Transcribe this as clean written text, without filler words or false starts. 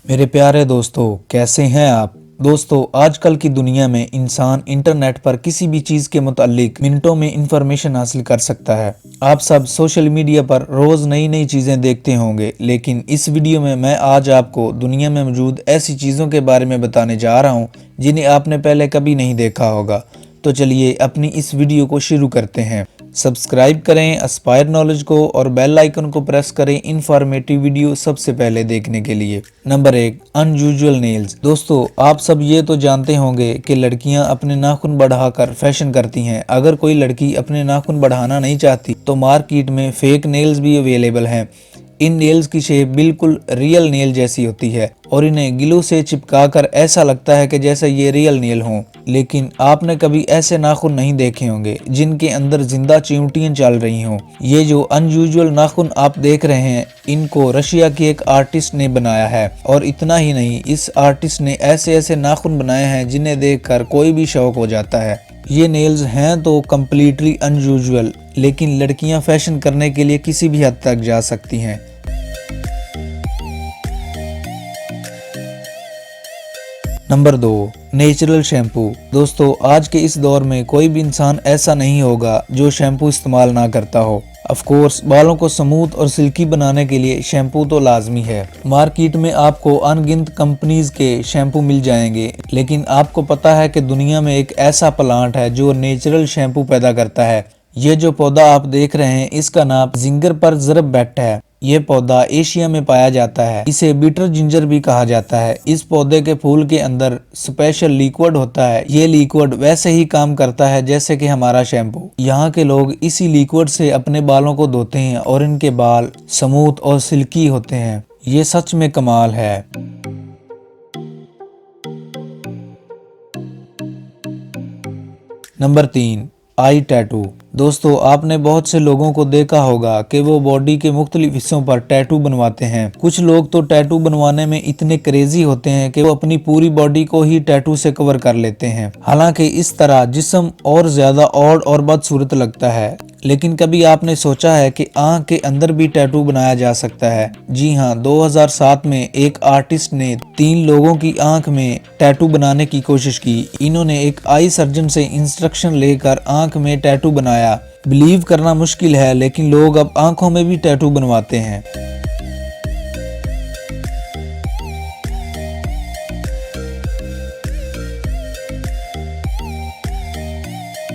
मेरे प्यारे दोस्तों, कैसे हैं आप। दोस्तों, आजकल की दुनिया में इंसान इंटरनेट पर किसी भी चीज़ के मुताल्लिक मिनटों में इंफॉर्मेशन हासिल कर सकता है। आप सब सोशल मीडिया पर रोज़ नई नई चीज़ें देखते होंगे, लेकिन इस वीडियो में मैं आज आपको दुनिया में मौजूद ऐसी चीज़ों के बारे में बताने जा रहा हूँ जिन्हें आपने पहले कभी नहीं देखा होगा। तो चलिए अपनी इस वीडियो को शुरू करते हैं। सब्सक्राइब करें एस्पायर नॉलेज को और बेल आइकन को प्रेस करें इन्फॉर्मेटिव वीडियो सबसे पहले देखने के लिए। Number 1, unusual nails. दोस्तों, आप सब ये तो जानते होंगे कि लड़कियां अपने नाखून बढ़ाकर फैशन करती हैं। अगर कोई लड़की अपने नाखून बढ़ाना नहीं चाहती तो मार्केट में फेक नेल्स भी अवेलेबल हैं। इन नेल्स की शेप बिल्कुल रियल नेल जैसी होती है और इन्हें ग्लू से चिपकाकर ऐसा लगता है कि जैसे ये रियल नेल हों। लेकिन आपने कभी ऐसे नाखून नहीं देखे होंगे जिनके अंदर जिंदा चिमटियां चल रही हों। ये जो अनयूजुअल नाखून आप देख रहे हैं, इनको रशिया की एक आर्टिस्ट ने बनाया है। और इतना ही नहीं, इस आर्टिस्ट ने ऐसे ऐसे नाखून बनाए हैं जिन्हें देखकर कोई भी शौक हो जाता है। ये नेल्स हैं तो कम्प्लीटली अनयूजुअल, लेकिन लड़कियां फैशन करने के लिए किसी भी हद तक जा सकती हैं। Number 2, natural shampoo. दोस्तों, आज के इस दौर में कोई भी इंसान ऐसा नहीं होगा जो शैम्पू इस्तेमाल ना करता हो। ऑफ कोर्स, बालों को स्मूथ और सिल्की बनाने के लिए शैम्पू तो लाजमी है। मार्केट में आपको अनगिनत कंपनीज के शैम्पू मिल जाएंगे, लेकिन आपको पता है कि दुनिया में एक ऐसा प्लांट है जो नेचुरल शैम्पू पैदा करता है। ये जो पौधा आप देख रहे हैं, इसका नाम जिंगर पर ज़रबैट है। ये पौधा एशिया में पाया जाता है। इसे बीटर जिंजर भी कहा जाता है। इस पौधे के फूल के अंदर स्पेशल लिक्विड होता है। ये लिक्विड वैसे ही काम करता है जैसे कि हमारा शैम्पू। यहाँ के लोग इसी लिक्विड से अपने बालों को धोते हैं और इनके बाल स्मूथ और सिल्की होते हैं। ये सच में कमाल है। नंबर 3, आई टैटू। दोस्तों, आपने बहुत से लोगों को देखा होगा कि वो बॉडी के मुख्तलिफ हिस्सों पर टैटू बनवाते हैं। कुछ लोग तो टैटू बनवाने में इतने क्रेजी होते हैं कि वो अपनी पूरी बॉडी को ही टैटू से कवर कर लेते हैं। हालांकि इस तरह जिस्म और ज्यादा ऑड और बदसूरत लगता है। लेकिन कभी आपने सोचा है कि आंख के अंदर भी टैटू बनाया जा सकता है? जी हाँ, 2007 में एक आर्टिस्ट ने 3 लोगों की आंख में टैटू बनाने की कोशिश की। इन्होंने एक आई सर्जन से इंस्ट्रक्शन लेकर आंख में टैटू बनाया। बिलीव करना मुश्किल है, लेकिन लोग अब आंखों में भी टैटू बनवाते हैं।